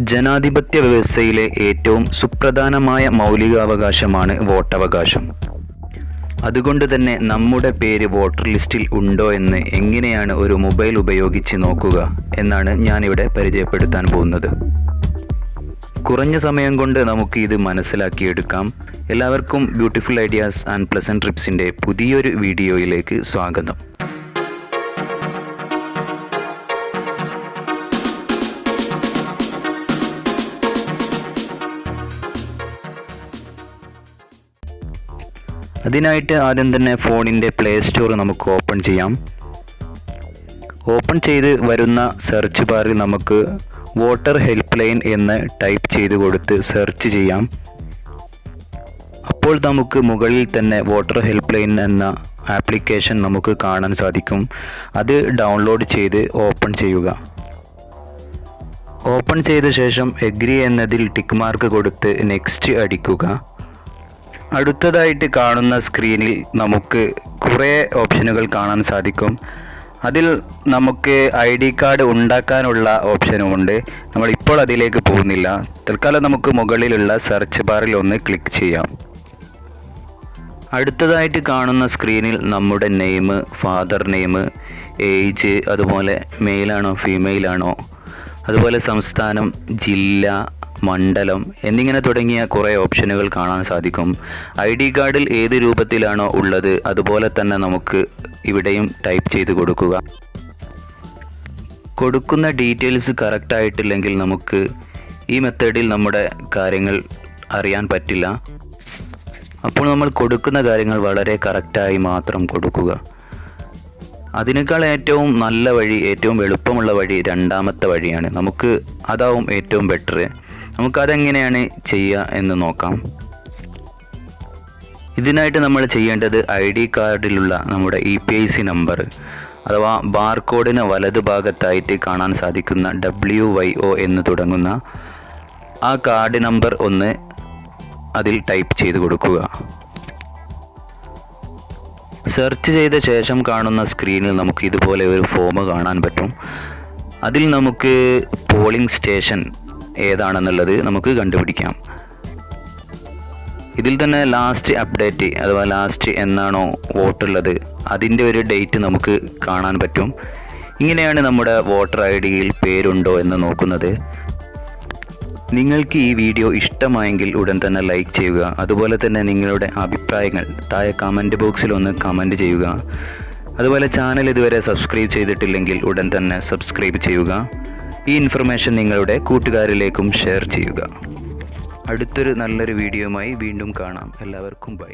ജനാധിപത്യ വ്യവസ്ഥയിലെ ഏറ്റവും സുപ്രധാനമായ മൗലികാവകാശമാണ് വോട്ടവകാശം. അതുകൊണ്ട് തന്നെ നമ്മുടെ പേര് വോട്ടർ ലിസ്റ്റിൽ ഉണ്ടോ എന്ന് എങ്ങനെയാണ് ഒരു മൊബൈൽ ഉപയോഗിച്ച് നോക്കുക എന്നാണ് ഞാനിവിടെ പരിചയപ്പെടുത്താൻ പോകുന്നത്. കുറഞ്ഞ സമയം കൊണ്ട് നമുക്ക് ഇത് മനസ്സിലാക്കിയെടുക്കാം. എല്ലാവർക്കും ബ്യൂട്ടിഫുൾ ഐഡിയാസ് ആൻഡ് പ്ലസന്റ് ട്രിപ്സിൻ്റെ പുതിയൊരു വീഡിയോയിലേക്ക് സ്വാഗതം. അതിനായിട്ട് ആദ്യം തന്നെ ഫോണിൻ്റെ പ്ലേ സ്റ്റോർ നമുക്ക് ഓപ്പൺ ചെയ്യാം. ഓപ്പൺ ചെയ്ത് വരുന്ന സെർച്ച് ബാറിൽ നമുക്ക് വോട്ടർ ഹെൽപ്പ് ലൈൻ എന്ന് ടൈപ്പ് ചെയ്ത് കൊടുത്ത് സെർച്ച് ചെയ്യാം. അപ്പോൾ നമുക്ക് മുകളിൽ തന്നെ വോട്ടർ ഹെൽപ്പ് ലൈൻ എന്ന ആപ്ലിക്കേഷൻ നമുക്ക് കാണാൻ സാധിക്കും. അത് ഡൗൺലോഡ് ചെയ്ത് ഓപ്പൺ ചെയ്യുക. ഓപ്പൺ ചെയ്ത ശേഷം എഗ്രി എന്നതിൽ ടിക്ക് മാർക്ക് കൊടുത്ത് നെക്സ്റ്റ് അടിക്കുക. അടുത്തതായിട്ട് കാണുന്ന സ്ക്രീനിൽ നമുക്ക് കുറേ ഓപ്ഷനുകൾ കാണാൻ സാധിക്കും. അതിൽ നമുക്ക് ID കാർഡ് ഉണ്ടാക്കാനുള്ള ഓപ്ഷനുമുണ്ട്. നമ്മളിപ്പോൾ അതിലേക്ക് പോകുന്നില്ല. തൽക്കാലം നമുക്ക് മുകളിലുള്ള സെർച്ച് ബാറിൽ ഒന്ന് ക്ലിക്ക് ചെയ്യാം. അടുത്തതായിട്ട് കാണുന്ന സ്ക്രീനിൽ നമ്മുടെ നെയിം, ഫാദർ നെയിം, ഏജ്, അതുപോലെ മെയിലാണോ ഫീമെയിലാണോ, അതുപോലെ സംസ്ഥാനം, ജില്ല, മണ്ഡലം എന്നിങ്ങനെ തുടങ്ങിയ കുറേ ഓപ്ഷനുകൾ കാണാൻ സാധിക്കും. ID കാർഡിൽ ഏത് രൂപത്തിലാണോ ഉള്ളത് അതുപോലെ തന്നെ നമുക്ക് ഇവിടെയും ടൈപ്പ് ചെയ്ത് കൊടുക്കുക. കൊടുക്കുന്ന ഡീറ്റെയിൽസ് കറക്റ്റ് ആയിട്ടില്ലെങ്കിൽ നമുക്ക് ഈ മെത്തേഡിൽ നമ്മുടെ കാര്യങ്ങൾ അറിയാൻ പറ്റില്ല. അപ്പോൾ നമ്മൾ കൊടുക്കുന്ന കാര്യങ്ങൾ വളരെ കറക്റ്റായി മാത്രം കൊടുക്കുക. അതിനേക്കാൾ ഏറ്റവും നല്ല വഴി, ഏറ്റവും എളുപ്പമുള്ള വഴി രണ്ടാമത്തെ വഴിയാണ്. നമുക്ക് അതാവും ഏറ്റവും ബെറ്റർ. നമുക്കതെങ്ങനെയാണ് ചെയ്യുക എന്ന് നോക്കാം. ഇതിനായിട്ട് നമ്മൾ ചെയ്യേണ്ടത് ID കാർഡിലുള്ള നമ്മുടെ EPIC നമ്പർ അഥവാ ബാർകോഡിന് വലതുഭാഗത്തായിട്ട് കാണാൻ സാധിക്കുന്ന WYO എന്ന് തുടങ്ങുന്ന ആ കാർഡ് നമ്പർ ഒന്ന് അതിൽ ടൈപ്പ് ചെയ്ത് കൊടുക്കുക. സെർച്ച് ചെയ്ത ശേഷം കാണുന്ന സ്ക്രീനിൽ നമുക്ക് ഇതുപോലെ ഒരു ഫോം കാണാൻ പറ്റും. അതിൽ നമുക്ക് പോളിംഗ് സ്റ്റേഷൻ ഏതാണെന്നുള്ളത് നമുക്ക് കണ്ടുപിടിക്കാം. ഇതിൽ തന്നെ ലാസ്റ്റ് അപ്ഡേറ്റ് അഥവാ ലാസ്റ്റ് എന്നാണോ വോട്ടുള്ളത് അതിൻ്റെ ഒരു ഡേറ്റ് നമുക്ക് കാണാൻ പറ്റും. ഇങ്ങനെയാണ് നമ്മുടെ വോട്ടർ IDയിൽ പേരുണ്ടോ എന്ന് നോക്കുന്നത്. നിങ്ങൾക്ക് ഈ വീഡിയോ ഇഷ്ടമായെങ്കിൽ ഉടൻ തന്നെ ലൈക്ക് ചെയ്യുക. അതുപോലെ തന്നെ നിങ്ങളുടെ അഭിപ്രായങ്ങൾ താഴെ കമൻറ്റ് ബോക്സിൽ ഒന്ന് കമൻറ്റ് ചെയ്യുക. അതുപോലെ ചാനൽ ഇതുവരെ സബ്സ്ക്രൈബ് ചെയ്തിട്ടില്ലെങ്കിൽ ഉടൻ തന്നെ സബ്സ്ക്രൈബ് ചെയ്യുക. ഈ ഇൻഫർമേഷൻ നിങ്ങളുടെ കൂട്ടുകാരിലേക്കും ഷെയർ ചെയ്യുക. അടുത്തൊരു നല്ലൊരു വീഡിയോയുമായി വീണ്ടും കാണാം. എല്ലാവർക്കും ബൈ.